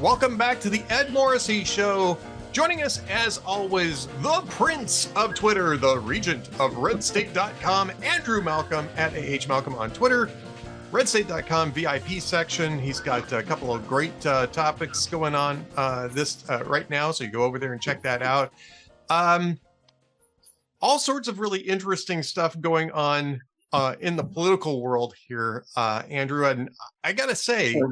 Welcome back to the Ed Morrissey Show. Joining us, as always, the Prince of Twitter, the Regent of RedState.com, Andrew Malcolm at AHMalcolm on Twitter. RedState.com VIP section. He's got a couple of great topics going on right now, so you go over there and check that out. All sorts of really interesting stuff going on in the political world here, Andrew. And I gotta say,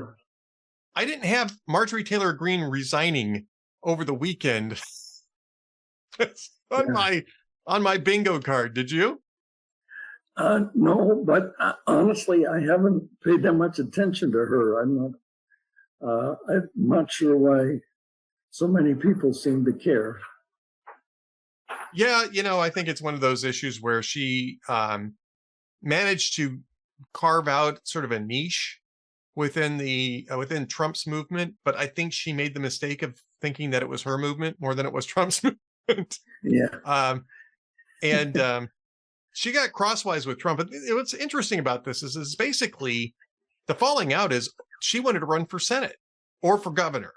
I didn't have Marjorie Taylor Greene resigning over the weekend on my bingo card. Did you? No, but honestly, I haven't paid that much attention to her. I'm not sure why so many people seem to care. Yeah, I think it's one of those issues where she managed to carve out sort of a niche within Trump's movement, but I think she made the mistake of thinking that it was her movement more than it was Trump's movement. Yeah. And she got crosswise with Trump. But what's interesting about this is basically the falling out is she wanted to run for Senate or for governor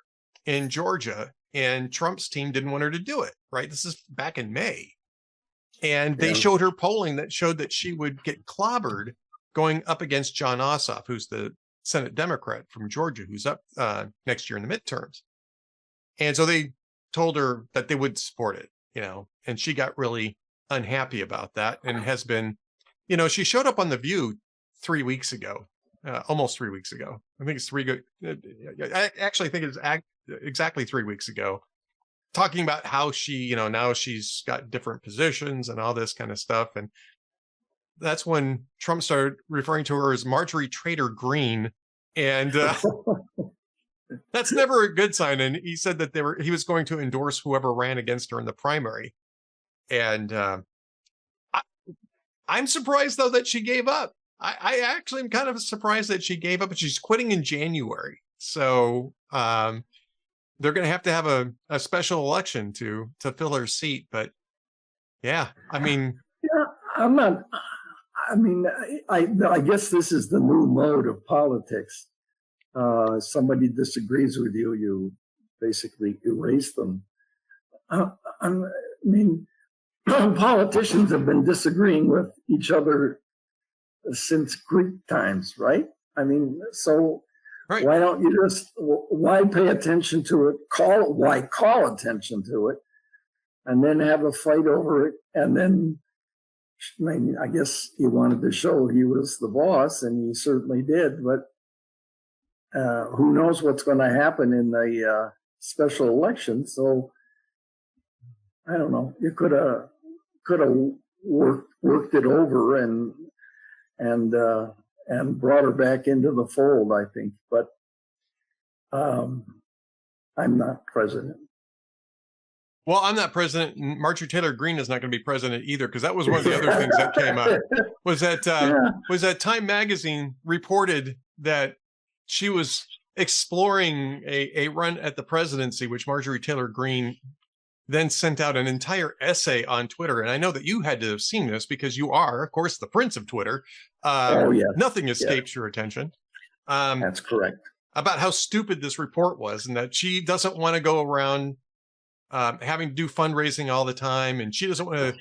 in Georgia, and Trump's team didn't want her to do it, right? This is back in May. And they showed her polling that showed that she would get clobbered going up against John Ossoff, who's the Senate Democrat from Georgia, who's up next year in the midterms. And so they told her that they would support it, and she got really unhappy about that and has been, she showed up on The View 3 weeks ago, almost 3 weeks ago. I think it's I actually think it's exactly 3 weeks ago, talking about how she, now she's got different positions and all this kind of stuff. And that's when Trump started referring to her as Marjorie Taylor Greene. And that's never a good sign. And he said that he was going to endorse whoever ran against her in the primary. And I'm surprised, though, that she gave up. I actually am kind of surprised that she gave up, but she's quitting in January. So they're going to have a special election to fill her seat. But yeah, I mean. Yeah, I guess this is the new mode of politics. Somebody disagrees with you, you basically erase them. Politicians have been disagreeing with each other since Greek times, right? So right. Why pay attention to it? Why call attention to it, and then have a fight over it, and then. I guess he wanted to show he was the boss, and he certainly did. But who knows what's going to happen in the special election? So I don't know. You could have worked it over and brought her back into the fold, I think. But I'm not president. Well, I'm not president. Marjorie Taylor Greene is not going to be president either, because that was one of the other things that came up. Was that Time Magazine reported that she was exploring a run at the presidency, which Marjorie Taylor Greene then sent out an entire essay on Twitter. And I know that you had to have seen this because you are, of course, the Prince of Twitter. Nothing escapes your attention. That's correct. About how stupid this report was, and that she doesn't want to go around having to do fundraising all the time, and she doesn't want to.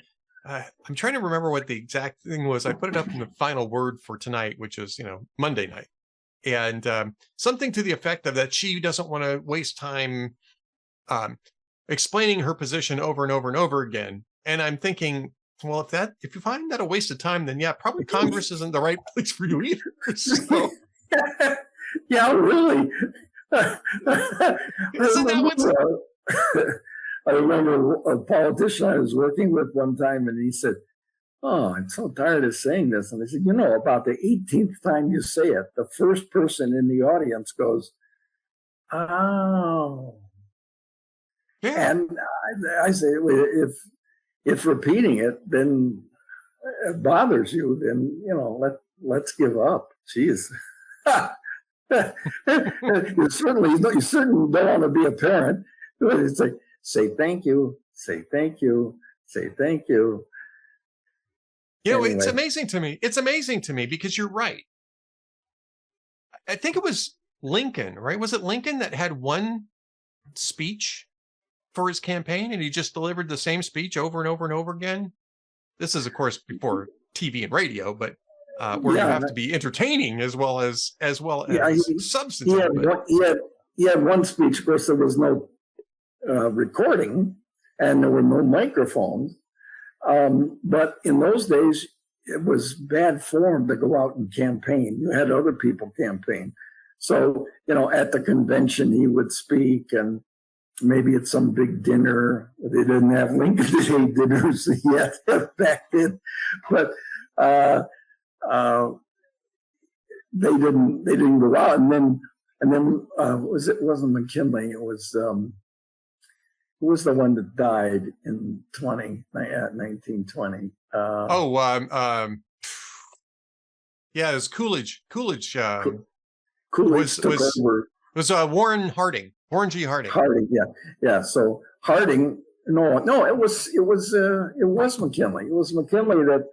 I'm trying to remember what the exact thing was. I put it up in the final word for tonight, which is Monday night, and something to the effect of that she doesn't want to waste time explaining her position over and over and over again. And I'm thinking, well, if you find that a waste of time, then yeah, probably Congress isn't the right place for you either. So. Yeah, really. Isn't that what's? I remember a politician I was working with one time, and he said, "Oh, I'm so tired of saying this." And I said, about the 18th time you say it, the first person in the audience goes, "Oh." Yeah. And I say, if repeating it, then it bothers you, then, let's give up. Jeez. you certainly don't want to be a parent. It's like, say thank you, say thank you, say thank you. Anyway. It's amazing to me. It's amazing to me because you're right. I think it was Lincoln, right? Was it Lincoln that had one speech for his campaign and he just delivered the same speech over and over and over again? This is, of course, before TV and radio, but where you have to be entertaining as well as substantive. He had one speech. Of course, there was no recording and there were no microphones. But in those days, it was bad form to go out and campaign. You had other people campaign. So, at the convention, he would speak, and maybe at some big dinner. They didn't have Lincoln Day dinners yet back then, but they didn't go out. And then it wasn't McKinley. It was who was the one that died in 1920? Yeah, it was Coolidge. Coolidge took over. It was Warren Harding. Warren G. Harding. Yeah. So Harding, no, it was McKinley. It was McKinley that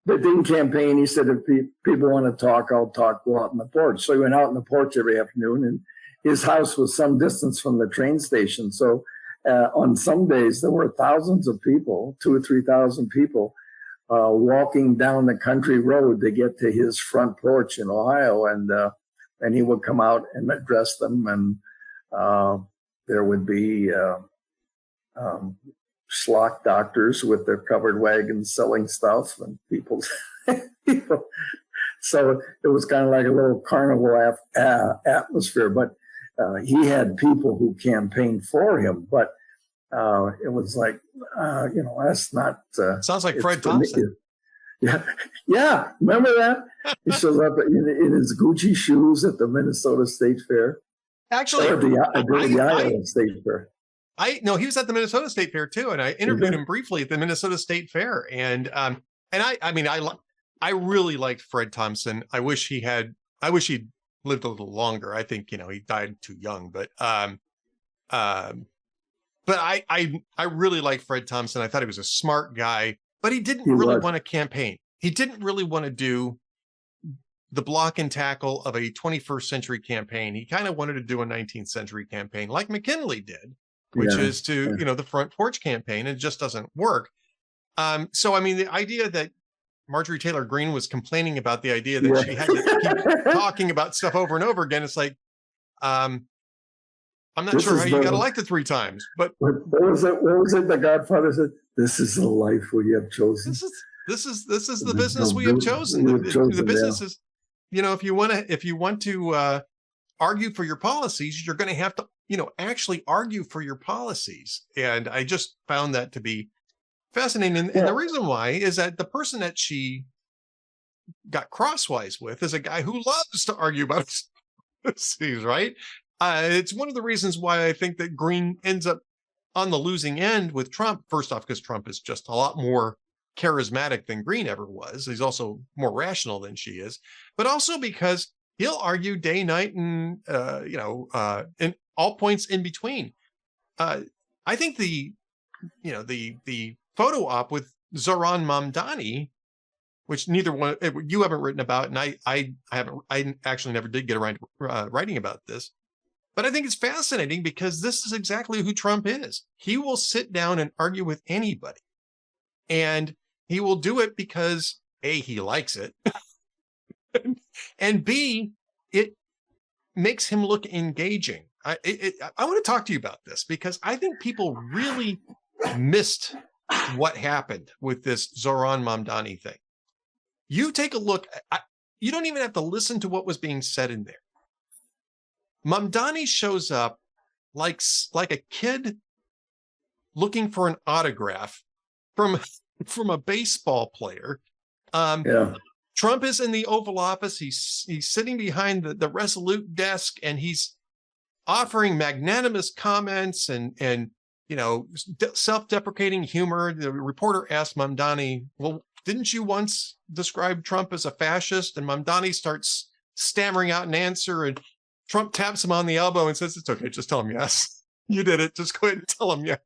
didn't campaign. He said, if people want to talk, I'll talk. Go out on the porch. So he went out on the porch every afternoon, and his house was some distance from the train station. So on some days there were thousands of people, 2,000 or 3,000 people, walking down the country road to get to his front porch in Ohio, and he would come out and address them, and there would be schlock doctors with their covered wagons selling stuff, and people. So it was kind of like a little carnival atmosphere. But he had people who campaigned for him, but it was like, that's not. Sounds like Fred Thompson. Yeah. Remember that? He shows up in his Gucci shoes at the Minnesota State Fair. Actually, or the Iowa State Fair. No, he was at the Minnesota State Fair too, and I interviewed him briefly at the Minnesota State Fair. And I really liked Fred Thompson. I wish he'd lived a little longer. I think he died too young, but I really liked Fred Thompson. I thought he was a smart guy, but he didn't really want to campaign. He didn't really want to do the block and tackle of a 21st century campaign. He kind of wanted to do a 19th century campaign like McKinley did, which is to, the front porch campaign. It just doesn't work. So, the idea that Marjorie Taylor Greene was complaining about the idea that she had to keep talking about stuff over and over again. It's like, I'm not sure how you got elected 3 times, but what was it? The Godfather said, "This is the life we have chosen. This is the business we have chosen. The business is, if you want to argue for your policies, you're going to have to, actually argue for your policies." And I just found that to be fascinating. And the reason why is that the person that she got crosswise with is a guy who loves to argue about policies, right? It's one of the reasons why I think that Greene ends up on the losing end with Trump. First off, because Trump is just a lot more charismatic than Greene ever was. He's also more rational than she is, but also because he'll argue day, night, and in all points in between. I think the photo op with Zohran Mamdani, which neither one you haven't written about, and I haven't. I actually never did get around to writing about this. But I think it's fascinating because this is exactly who Trump is. He will sit down and argue with anybody. And he will do it because A, he likes it. And B, it makes him look engaging. I want to talk to you about this because I think people really missed what happened with this Zohran Mamdani thing. You take a look. You don't even have to listen to what was being said in there. Mamdani shows up like a kid looking for an autograph from a baseball player. Trump is in the Oval Office. He's sitting behind the Resolute desk, and he's offering magnanimous comments and self-deprecating humor. The reporter asked Mamdani, "Well, didn't you once describe Trump as a fascist?" And Mamdani starts stammering out an answer, and Trump taps him on the elbow and says, "It's okay. Just tell him yes. You did it. Just go ahead and tell him yes."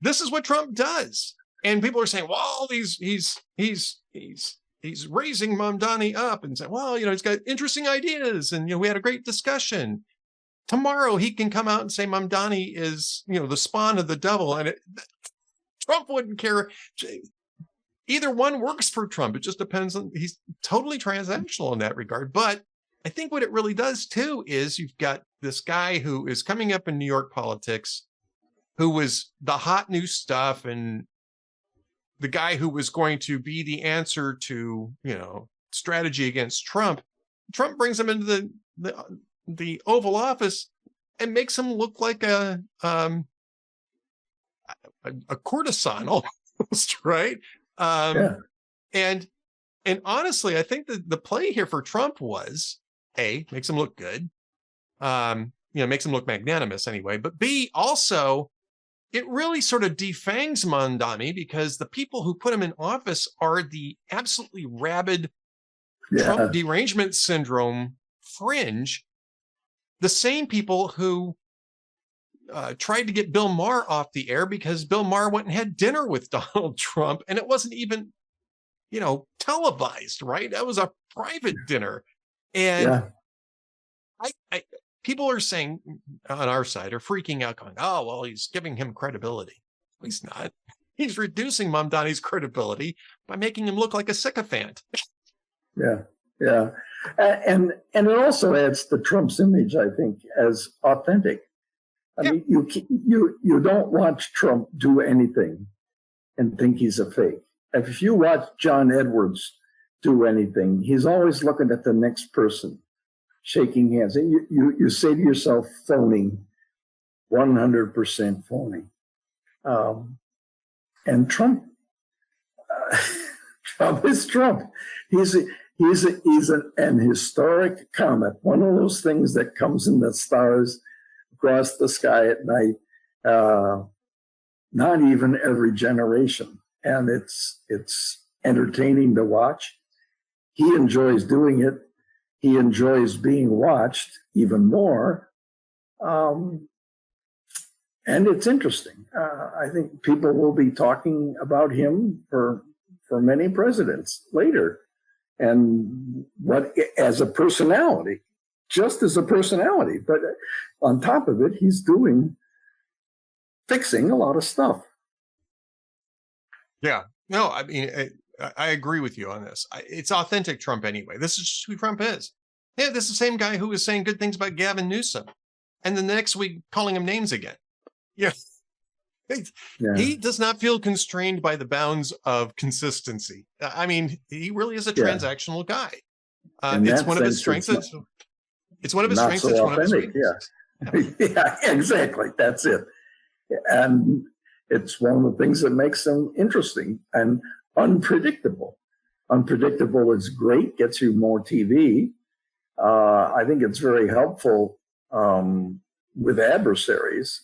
This is what Trump does. And people are saying, "Well, he's he's raising Mamdani up and saying, well, he's got interesting ideas, and we had a great discussion. Tomorrow he can come out and say Mamdani is, the spawn of the devil, and Trump wouldn't care. Either one works for Trump. It just depends on, he's totally transactional in that regard. But I think what it really does too is you've got this guy who is coming up in New York politics, who was the hot new stuff, and the guy who was going to be the answer to, strategy against Trump. Trump brings him into the Oval Office and makes him look like a courtesan almost, right? And honestly, I think that the play here for Trump was A, makes him look good, makes him look magnanimous anyway, but B, also it really sort of defangs Mamdani, because the people who put him in office are the absolutely rabid Trump derangement syndrome fringe, the same people who tried to get Bill Maher off the air because Bill Maher went and had dinner with Donald Trump, and it wasn't even, televised, right? That was a private dinner. And I people are saying on our side are freaking out, going, oh, well, he's giving him credibility. Well, he's not. He's reducing Mamdani's credibility by making him look like a sycophant. Yeah. And it also adds to Trump's image, I think, as authentic. I mean, you don't watch Trump do anything and think he's a fake. If you watch John Edwards do anything, he's always looking at the next person, shaking hands. And you say to yourself, phony, 100% phony. And Trump, Trump is Trump. He's an historic comet, one of those things that comes in the stars across the sky at night, not even every generation. And it's entertaining to watch. He enjoys doing it. He enjoys being watched even more. And it's interesting. I think people will be talking about him for many presidents later. And as a personality, just as a personality. But on top of it, he's fixing a lot of stuff. Yeah. No, I mean, I agree with you on this. It's authentic Trump anyway. This is just who Trump is. Yeah, this is the same guy who was saying good things about Gavin Newsom, and then the next week calling him names again. Yeah. He does not feel constrained by the bounds of consistency. I mean, he really is a transactional guy. It's one of his strengths. It's one of his strengths. It's one of his weaknesses. Yeah, exactly. That's it. And it's one of the things that makes him interesting and unpredictable. Unpredictable is great, gets you more TV. I think it's very helpful with adversaries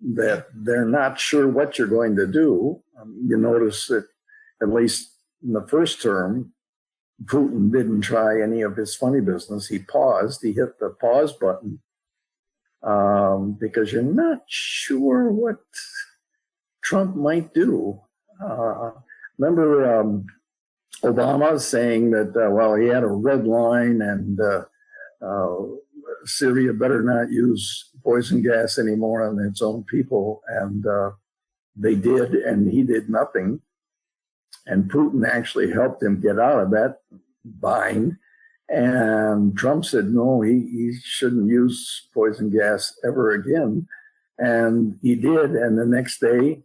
that they're not sure what you're going to do. You notice that at least in the first term, Putin didn't try any of his funny business. He paused. He hit the pause button because you're not sure what Trump might do. Remember Obama saying that, he had a red line and Syria better not use poison gas anymore on its own people. And they did, and he did nothing. And Putin actually helped him get out of that bind. And Trump said, no, he shouldn't use poison gas ever again. And he did. And the next day,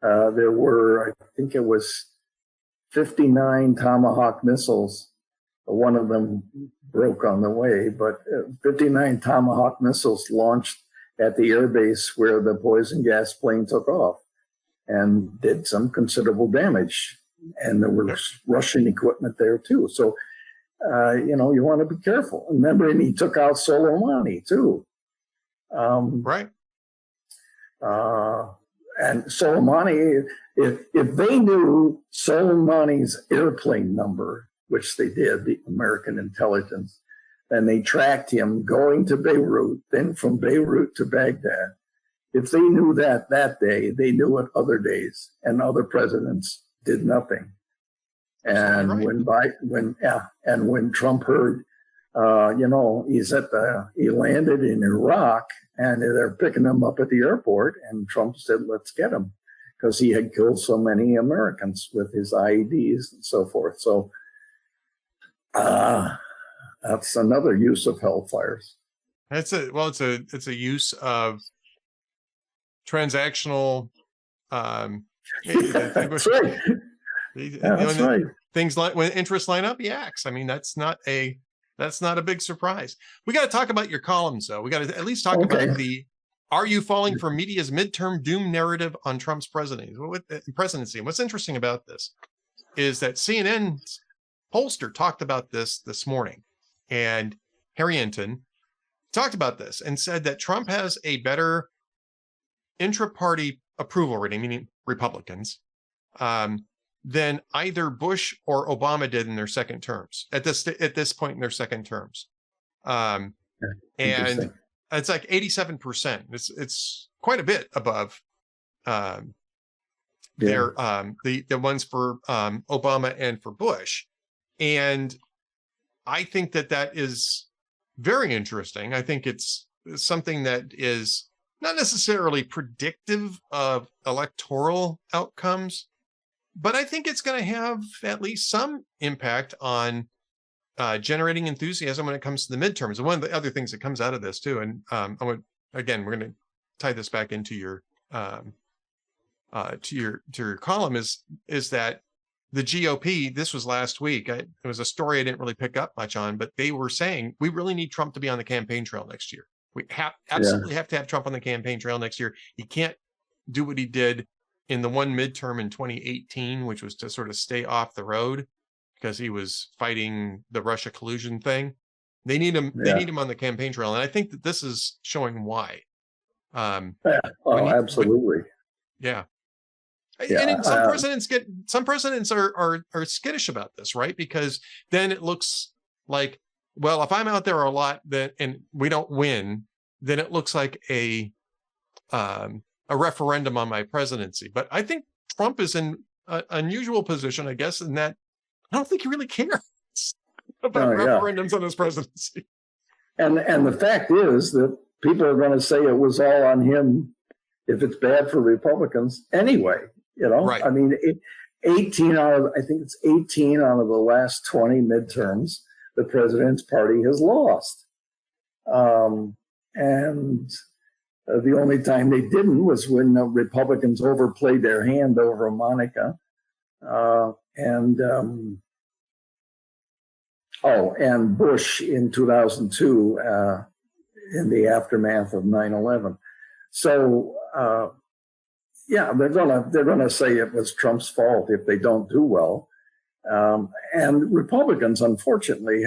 there were, I think it was 59 Tomahawk missiles. One of them broke on the way, but 59 Tomahawk missiles launched at the airbase where the poison gas plane took off and did some considerable damage. And there was Russian equipment there too. So, you want to be careful. Remember, and he took out Soleimani too. Right. And Soleimani, if they knew Soleimani's airplane number, which they did, the American intelligence, and they tracked him going to Beirut, then from Beirut to Baghdad. If they knew that day, they knew it other days, and other presidents did nothing. And right. when Trump heard, he landed in Iraq and they're picking him up at the airport, and Trump said, "Let's get him," because he had killed so many Americans with his IEDs and so forth. So that's another use of hellfires. It's a use of transactional. That's right. That's right. Things like when interests line up, he acts. I mean, that's not a big surprise. We got to talk about your columns, though. We got to at least talk about are you falling for media's midterm doom narrative on Trump's presidency? And what's interesting about this is that CNN's pollster talked about this morning, and Harrington talked about this and said that Trump has a better intra-party approval rating, meaning Republicans, than either Bush or Obama did in their second terms at this point in their second terms. And it's like 87%. It's quite a bit above their the ones for Obama and for Bush. And I think that is very interesting. I think it's something that is not necessarily predictive of electoral outcomes, but I think it's going to have at least some impact on generating enthusiasm when it comes to the midterms. And one of the other things that comes out of this too, and we're going to tie this back into your to your column, is that the GOP, this was last week. It was a story I didn't really pick up much on, but they were saying we really need Trump to be on the campaign trail next year. We absolutely have to have Trump on the campaign trail next year. He can't do what he did in the one midterm in 2018, which was to sort of stay off the road because he was fighting the Russia collusion thing. They need him. They need him on the campaign trail, and I think that this is showing why. Absolutely. And some presidents are skittish about this, right? Because then it looks like, well, if I'm out there a lot and we don't win, then it looks like a referendum on my presidency. But I think Trump is in an unusual position, I guess, in that I don't think he really cares about referendums on his presidency. And the fact is that people are going to say it was all on him if it's bad for Republicans anyway. Right. I mean, 18 out of the last 20 midterms, the president's party has lost. And the only time they didn't was when the Republicans overplayed their hand over Monica. And Bush in 2002 in the aftermath of 9/11. So, they're gonna say it was Trump's fault if they don't do well. And Republicans, unfortunately,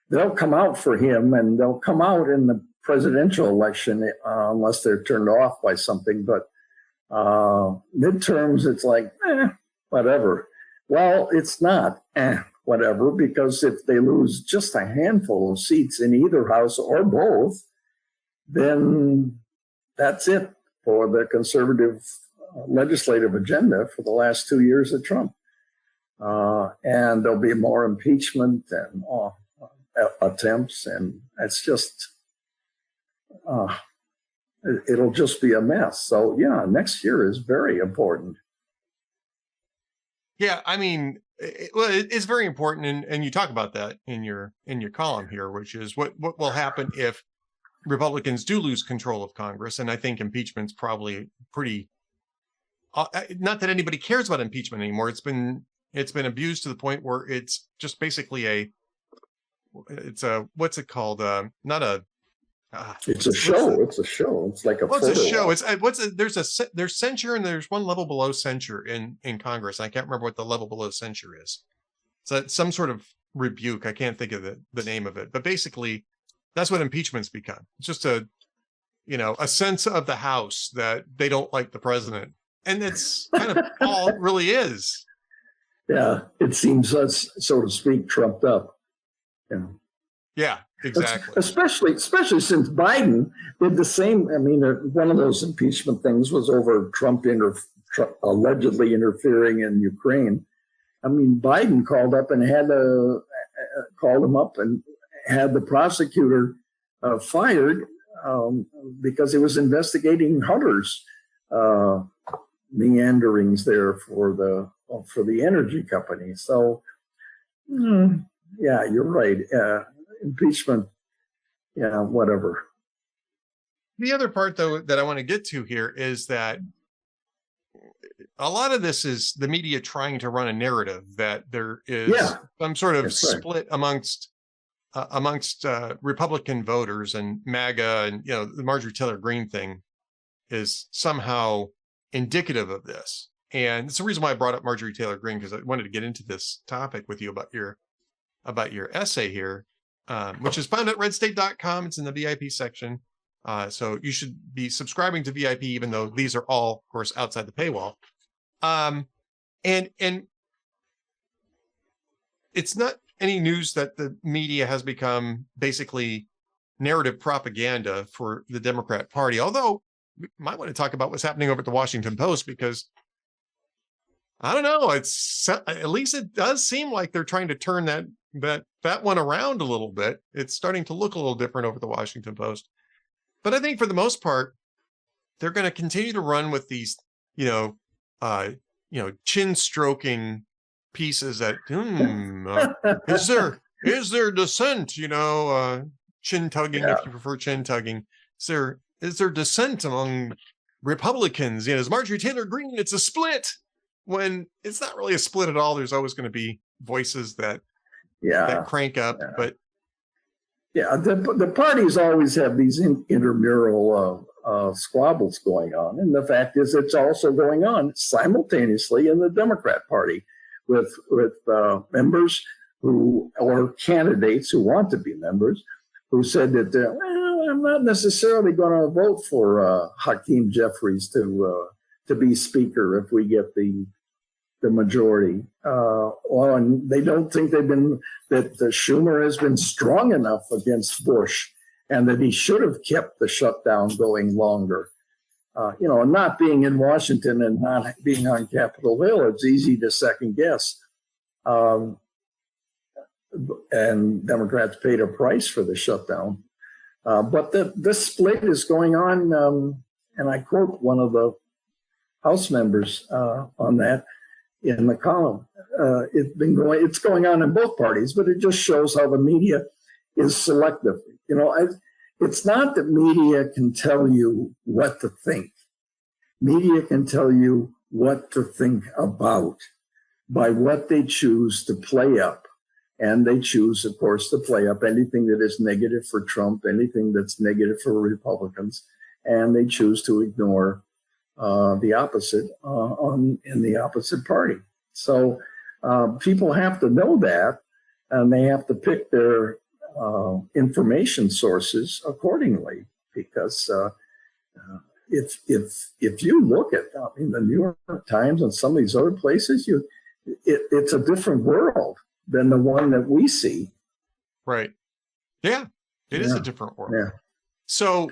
they'll come out for him, and they'll come out in the presidential election unless they're turned off by something. But midterms, it's like, whatever. Well, it's not whatever, because if they lose just a handful of seats in either house or both, then that's it for the conservative legislative agenda for the last 2 years of Trump. And there'll be more impeachment and attempts, and it's just, it'll just be a mess. So, next year is very important. Yeah, I mean, it's very important, and you talk about that in your column here, which is what will happen if Republicans do lose control of Congress. And I think impeachment's probably pretty. Not that anybody cares about impeachment anymore. It's been abused to the point where it's just basically it's a what's it called? Not a. It's a show. It's a show. It's like a. Well, it's a show. There's censure, and there's one level below censure in Congress. I can't remember what the level below censure is. So it's some sort of rebuke. I can't think of the name of it. But basically, that's what impeachment's become. It's just a sense of the House that they don't like the president, and it's kind of all it really is. Yeah, it seems, so to speak, trumped up. Yeah, exactly. Especially since Biden did the same. I mean, one of those impeachment things was over Trump allegedly interfering in Ukraine. I mean, Biden called him up and had the prosecutor fired because he was investigating Hunter's meanderings there for the energy company. So, yeah, you're right. Impeachment, yeah, whatever. The other part, though, that I want to get to here is that a lot of this is the media trying to run a narrative that there is some sort of split amongst Republican voters, and MAGA, and the Marjorie Taylor Greene thing is somehow indicative of this. And it's the reason why I brought up Marjorie Taylor Greene, because I wanted to get into this topic with you about your essay here, which is found at redstate.com. It's in the VIP section. So you should be subscribing to VIP, even though these are all, of course, outside the paywall. And it's not any news that the media has become basically narrative propaganda for the Democrat Party. Although we might want to talk about what's happening over at the Washington Post, because I don't know, at least it does seem like they're trying to turn that one around a little bit. It's starting to look a little different over the Washington Post. But I think for the most part, they're going to continue to run with these, chin stroking pieces that is there dissent, chin tugging, if you prefer chin tugging. Is there dissent among Republicans? Is Marjorie Taylor Greene, it's a split, when it's not really a split at all. There's always going to be voices that crank up, but the parties always have these intramural squabbles going on, and the fact is it's also going on simultaneously in the Democrat Party with members or candidates who want to be members who said that I'm not necessarily going to vote for Hakeem Jeffries to be Speaker if we get the majority. And they don't think that Schumer has been strong enough against Bush, and that he should have kept the shutdown going longer. And not being in Washington and not being on Capitol Hill, it's easy to second guess. And Democrats paid a price for the shutdown. But this split is going on, and I quote one of the House members on that in the column. It's going on in both parties, but it just shows how the media is selective. It's not that media can tell you what to think. Media can tell you what to think about by what they choose to play up. And they choose, of course, to play up anything that is negative for Trump, anything that's negative for Republicans, and they choose to ignore the opposite in the opposite party. So people have to know that, and they have to pick their information sources accordingly. Because if you look at the New York Times and some of these other places, it's a different world than the one that we see. Right. Yeah, it is a different world. Yeah. So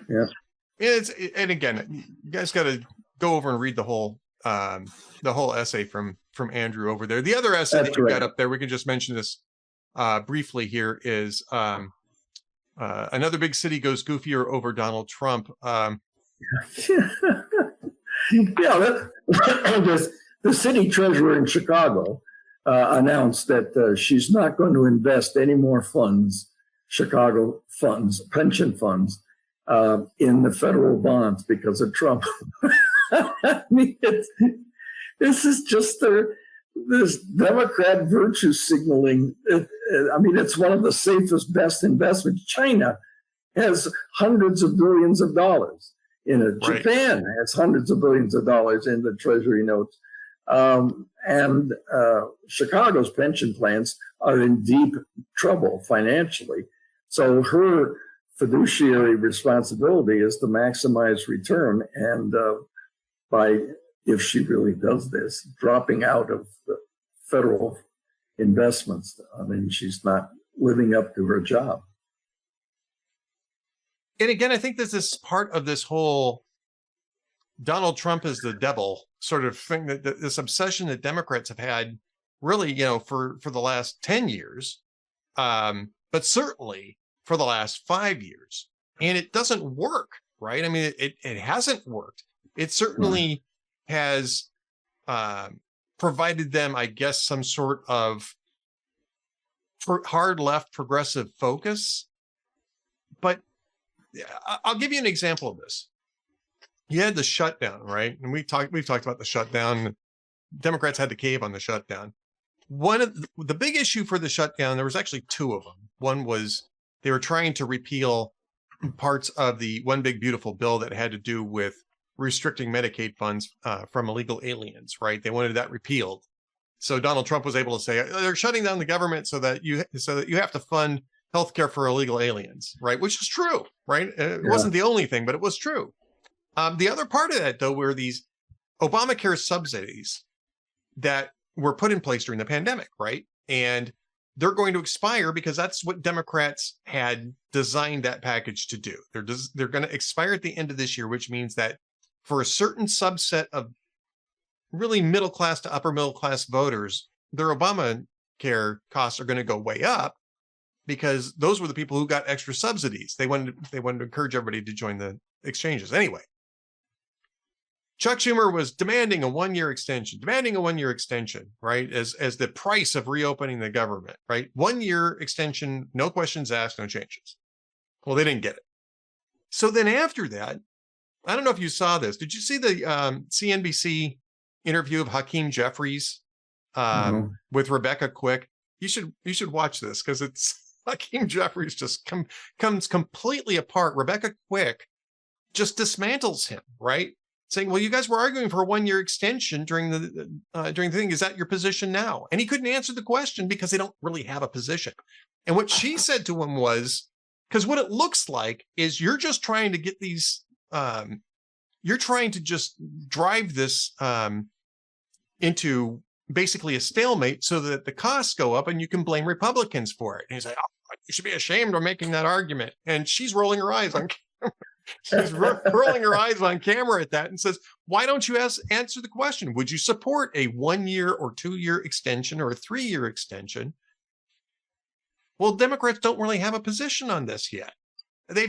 and again, you guys got to go over and read the whole essay from Andrew over there. The other essay that you got up there, we can just mention this briefly here, is another big city goes goofier over Donald Trump. The city treasurer in Chicago announced that she's not going to invest any more funds, Chicago funds, pension funds, in the federal bonds because of Trump. I mean, this is just this Democrat virtue signaling. It's one of the safest, best investments. China has hundreds of billions of dollars in it. Right. Japan has hundreds of billions of dollars in the treasury notes. And Chicago's pension plans are in deep trouble financially. So her fiduciary responsibility is to maximize return, and if she really does this, dropping out of the federal investments, she's not living up to her job. And again, I think this is part of this whole Donald Trump is the devil sort of thing, that this obsession that Democrats have had really, for the last 10 years, but certainly for the last 5 years. And it doesn't work, right? I mean, it hasn't worked. It certainly has provided them, I guess, some sort of hard left progressive focus. But I'll give you an example of this. You had the shutdown, right? And we've talked about the shutdown. Democrats had to cave on the shutdown. One of the big issue for the shutdown, there was actually two of them. One was they were trying to repeal parts of the One Big Beautiful Bill that had to do with restricting Medicaid funds from illegal aliens, right? They wanted that repealed. So Donald Trump was able to say they're shutting down the government so that you have to fund healthcare for illegal aliens, right? Which is true, right? It wasn't the only thing, but it was true. The other part of that, though, were these Obamacare subsidies that were put in place during the pandemic, right? And they're going to expire because that's what Democrats had designed that package to do. They're going to expire at the end of this year, which means that for a certain subset of really middle class to upper middle class voters, their Obamacare costs are going to go way up because those were the people who got extra subsidies. They wanted to encourage everybody to join the exchanges. Anyway, Chuck Schumer was demanding a one-year extension, right? As the price of reopening the government, right? 1 year extension, no questions asked, no changes. Well, they didn't get it. So then after that, I don't know if you saw this. Did you see the CNBC interview of Hakeem Jeffries with Rebecca Quick? You should watch this because it's Hakeem Jeffries just comes completely apart. Rebecca Quick just dismantles him, right? Saying, well, you guys were arguing for a 1 year extension during the thing. Is that your position now? And he couldn't answer the question because they don't really have a position. And what she said to him was, because what it looks like is you're just trying to get these, you're trying to just drive this into basically a stalemate so that the costs go up and you can blame Republicans for it. And he's like, oh, you should be ashamed of making that argument. And she's rolling her eyes on camera. She's rolling her eyes on camera at that and says, why don't you answer the question? Would you support a 1 year or 2 year extension or a 3 year extension? Well, Democrats don't really have a position on this yet. They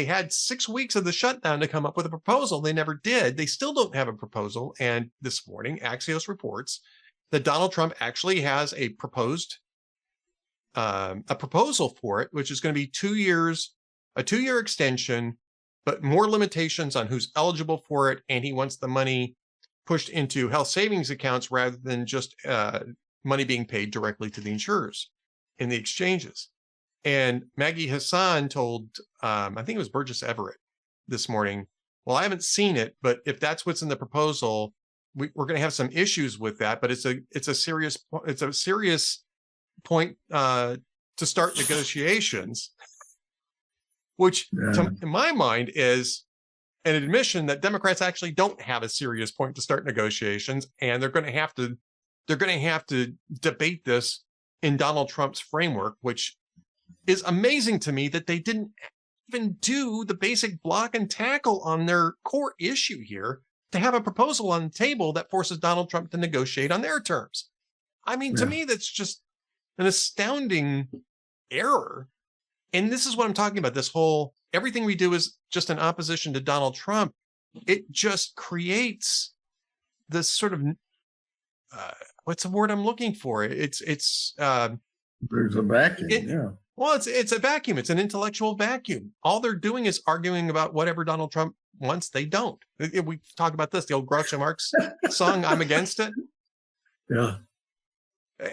had 6 weeks of the shutdown to come up with a proposal. They never did. They still don't have a proposal. And this morning, Axios reports that Donald Trump actually has a proposal for it, which is going to be 2 years, a 2 year extension, but more limitations on who's eligible for it. And he wants the money pushed into health savings accounts rather than just money being paid directly to the insurers in the exchanges. And Maggie Hassan told, I think it was Burgess Everett this morning, well, I haven't seen it, but if that's what's in the proposal, we're going to have some issues with that. But it's a serious point to start negotiations, which in my mind is an admission that Democrats actually don't have a serious point to start negotiations, and they're going to have to debate this in Donald Trump's framework, which is amazing to me that they didn't even do the basic block and tackle on their core issue here to have a proposal on the table that forces Donald Trump to negotiate on their terms. I mean, to me, that's just an astounding error. And this is what I'm talking about. This whole, everything we do is just in opposition to Donald Trump. It just creates this sort of, what's the word I'm looking for? There's a vacuum. Well, it's a vacuum. It's an intellectual vacuum. All they're doing is arguing about whatever Donald Trump wants. They don't. We talk about this, the old Groucho Marx song, I'm Against It. Yeah.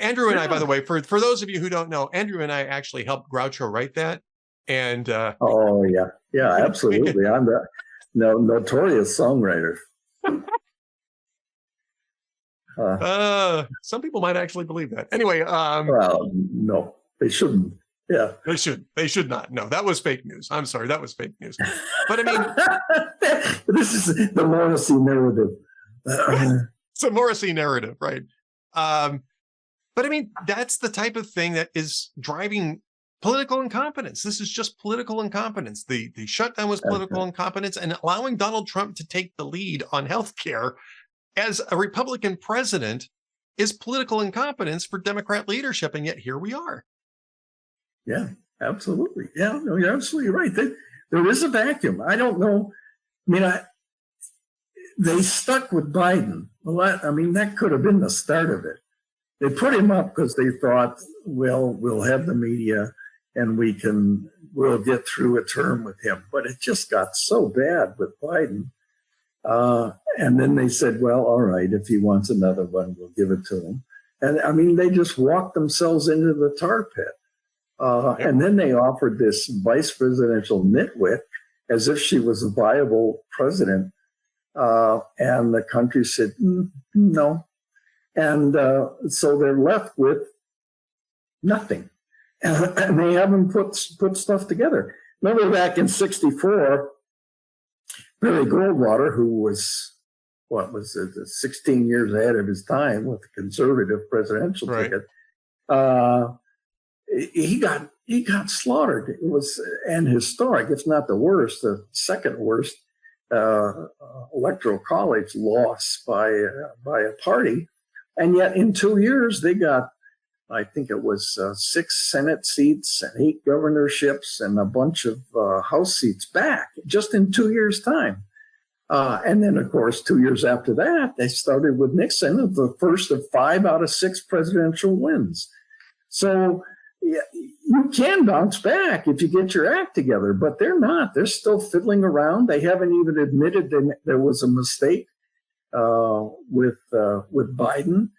Andrew and I, by the way, for those of you who don't know, Andrew and I actually helped Groucho write that. And oh, yeah. Yeah, absolutely. I'm the notorious songwriter. Some people might actually believe that. Anyway. Well, no, they shouldn't. Yeah. They should not. No, that was fake news. I'm sorry. That was fake news. But I mean. This is the Morrissey narrative. It's a Morrissey narrative, right? But I mean, that's the type of thing that is driving political incompetence. This is just political incompetence. The shutdown was political incompetence, and allowing Donald Trump to take the lead on healthcare as a Republican president is political incompetence for Democrat leadership. And yet here we are. Yeah, absolutely. Yeah, no, you're absolutely right. There is a vacuum. I don't know. I mean, they stuck with Biden. Well, that could have been the start of it. They put him up because they thought, well, we'll have the media and we'll get through a term with him. But it just got so bad with Biden. And then they said, well, all right, if he wants another one, we'll give it to him. And they just walked themselves into the tar pit. And then they offered this vice presidential nitwit as if she was a viable president. And the country said, no. And so they're left with nothing. And they haven't put stuff together. Remember back in 1964, Barry Goldwater, who was, 16 years ahead of his time with the conservative presidential ticket, he got slaughtered. It was an historic, if not the worst, the second worst electoral college loss by a party. And yet in 2 years, they got, I think it was 6 Senate seats and 8 governorships and a bunch of House seats back just in 2 years' time. And then, of course, 2 years after that, they started with Nixon, the first of 5 out of 6 presidential wins. So yeah, you can bounce back if you get your act together, but they're not. They're still fiddling around. They haven't even admitted that there was a mistake with Biden.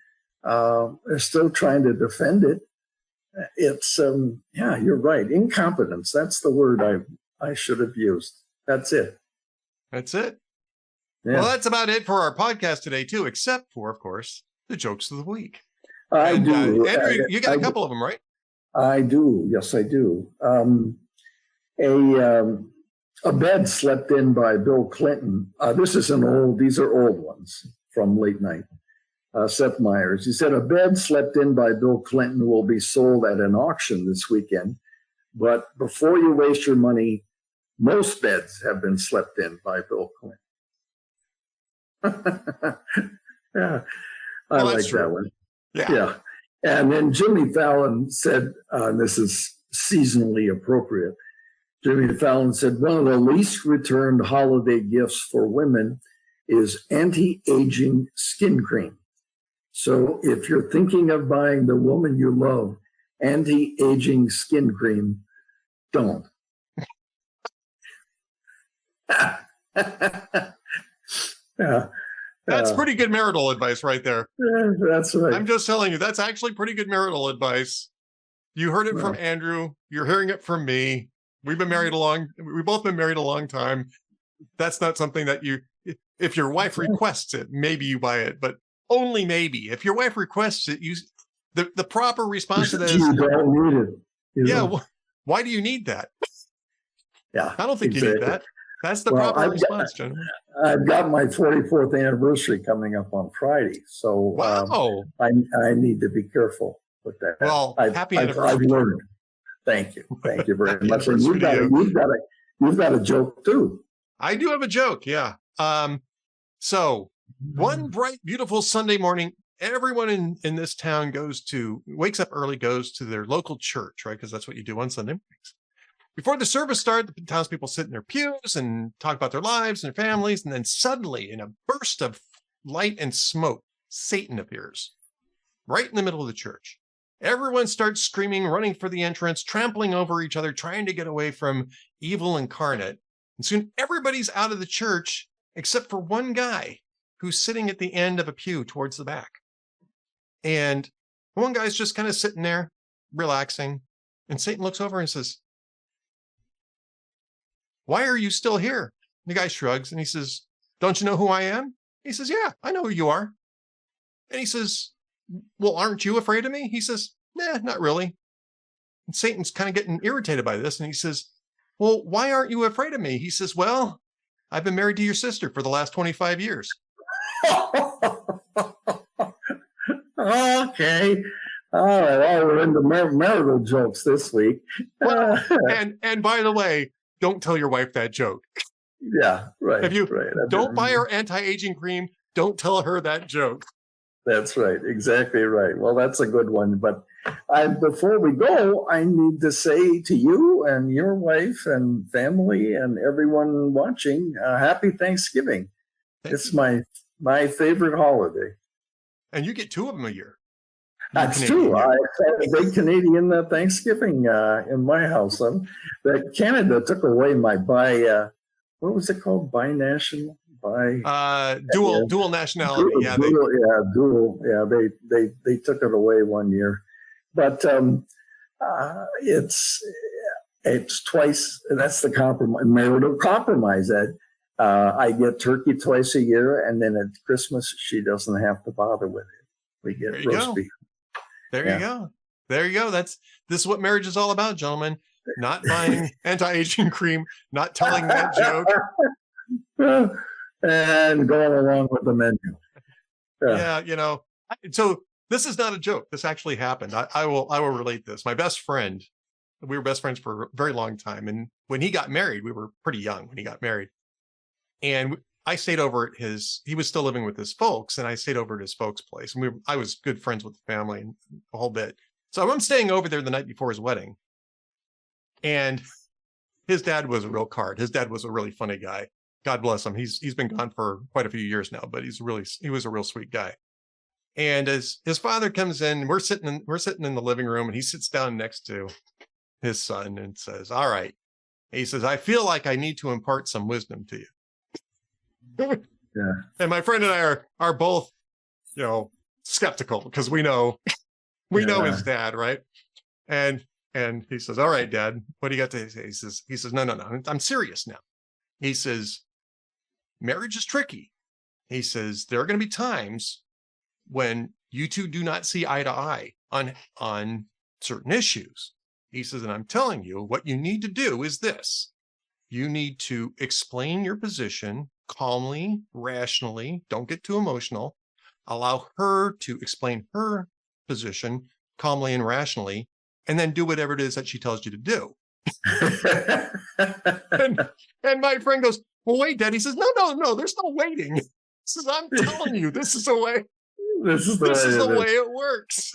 They're still trying to defend it. It's you're right. Incompetence. That's the word I should have used. That's it. That's it. Yeah. Well, that's about it for our podcast today too, except for, of course, the jokes of the week. I do. Andrew, you got a couple of them, right? I do. Yes, I do. A bed slept in by Bill Clinton. These are old ones from late night. Seth Meyers. He said, a bed slept in by Bill Clinton will be sold at an auction this weekend. But before you waste your money, most beds have been slept in by Bill Clinton. Yeah, I like that one. Yeah. And then Jimmy Fallon said, this is seasonally appropriate. Jimmy Fallon said, one of the least returned holiday gifts for women is anti-aging skin cream. So if you're thinking of buying the woman you love anti-aging skin cream, don't. That's pretty good marital advice right there. Yeah, that's right. I'm just telling you, that's actually pretty good marital advice. You heard it from Andrew. You're hearing it from me. We've both been married a long time. That's not something that if your wife requests it, maybe you buy it, but only maybe. If your wife requests it, the proper response to that is, you don't need it. Why do you need that? Yeah, I don't think you need that. That's the proper response, gentlemen. I've got my 44th anniversary coming up on Friday, so I need to be careful with that. Well, happy anniversary! I've learned. Thank you very much. And you've got a joke too. I do have a joke. Yeah. So one bright, beautiful Sunday morning, everyone in this town wakes up early, goes to their local church, right? Because that's what you do on Sunday mornings. Before the service started, the townspeople sit in their pews and talk about their lives and their families. And then suddenly, in a burst of light and smoke, Satan appears right in the middle of the church. Everyone starts screaming, running for the entrance, trampling over each other, trying to get away from evil incarnate. And soon everybody's out of the church except for one guy who's sitting at the end of a pew towards the back. And one guy's just kind of sitting there, relaxing. And Satan looks over and says, "Why are you still here?" And the guy shrugs and he says, "Don't you know who I am?" He says, "Yeah, I know who you are." And he says, "Well, aren't you afraid of me?" He says, "Nah, not really." And Satan's kind of getting irritated by this. And he says, "Well, why aren't you afraid of me?" He says, "Well, I've been married to your sister for the last 25 years. Okay. All right. Well, we're into marital jokes this week. Well, and by the way, don't tell your wife that joke. Yeah, right. Don't buy her anti-aging cream. Don't tell her that joke. That's right. Exactly right. Well, that's a good one. But before we go, I need to say to you and your wife and family and everyone watching, happy Thanksgiving. It's my favorite holiday. And you get 2 of them a year. That's true. I had a big Canadian Thanksgiving in my house. That Canada took away my what was it called? Binational? Dual nationality. Dual. Yeah, they took it away one year. But it's twice. That's the compromise, marital compromise, Ed. I get turkey twice a year, and then at Christmas she doesn't have to bother with it. We get roast beef. There you go. There you go. This is what marriage is all about, gentlemen. Not buying anti-aging cream, not telling that joke, and going along with the menu. Yeah, so this is not a joke. This actually happened. I will relate this. My best friend, we were best friends for a very long time, and when he got married, we were pretty young when he got married, and I stayed over at he was still living with his folks, and I stayed over at his folks' place. And I was good friends with the family and a whole bit. So I'm staying over there the night before his wedding. And his dad was a real card. His dad was a really funny guy. God bless him. He's been gone for quite a few years now, but he was a real sweet guy. And as his father comes in, we're sitting in the living room, and he sits down next to his son and says, "All right." He says, "I feel like I need to impart some wisdom to you." Yeah. And my friend and I are both, skeptical, because we know his dad, right? And he says, "All right, Dad, what do you got to say?" He says, no, I'm serious now. He says, "Marriage is tricky." He says, "There are going to be times when you two do not see eye to eye on certain issues." He says, "And I'm telling you, what you need to do is this. You need to explain your position calmly, rationally. Don't get too emotional. Allow her to explain her position calmly and rationally, and then do whatever it is that she tells you to do." and my friend goes, "Well, wait, Dad." He says, No, there's no waiting. He says, "I'm telling you, this is the way. This is the way it works."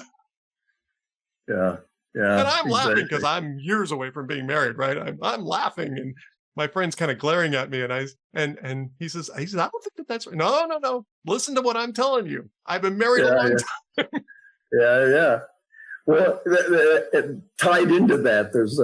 Yeah. And I'm laughing because I'm years away from being married, right? I'm laughing, and my friend's kind of glaring at me, and he says, "I don't think that's right." No. Listen to what I'm telling you. I've been married a long time. Yeah. Well, tied into that, there's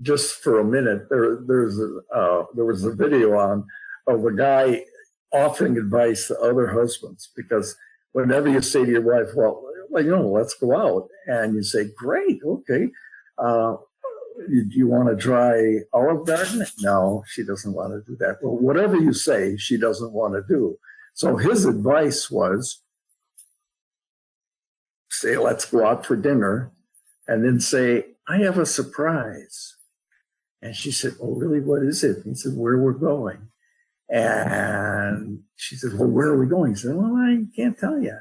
just for a minute, there was a video of a guy offering advice to other husbands, because whenever you say to your wife, well, let's go out, and you say, "Great, okay. Do you want to try Olive Garden?" No, she doesn't want to do that. Well, whatever you say, she doesn't want to do. So his advice was, say, "Let's go out for dinner," and then say, "I have a surprise." And she said, "Oh, really? What is it?" He said, "Where we're going." And she said, "Well, where are we going?" He said, "Well, I can't tell you."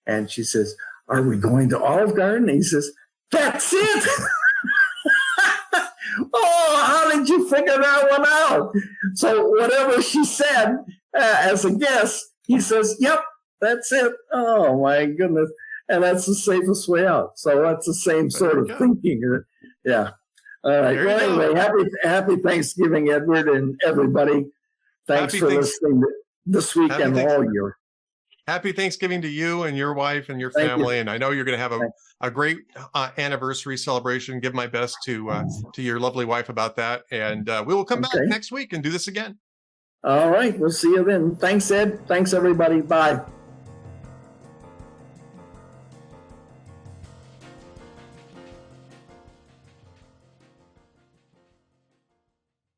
And she says, "Are we going to Olive Garden?" And he says, "That's it." Oh, how did you figure that one out? So whatever she said as a guess, he says, "Yep, that's it." Oh, my goodness. And that's the safest way out. So that's the same sort of thinking. Yeah. All right. Well, anyway, happy Thanksgiving, Edward, and everybody. Thanks for listening this week and all year. Happy Thanksgiving to you and your wife and your family. And I know you're going to have a great anniversary celebration. Give my best to your lovely wife about that. And we will come back next week and do this again. All right. We'll see you then. Thanks, Ed. Thanks, everybody. Bye.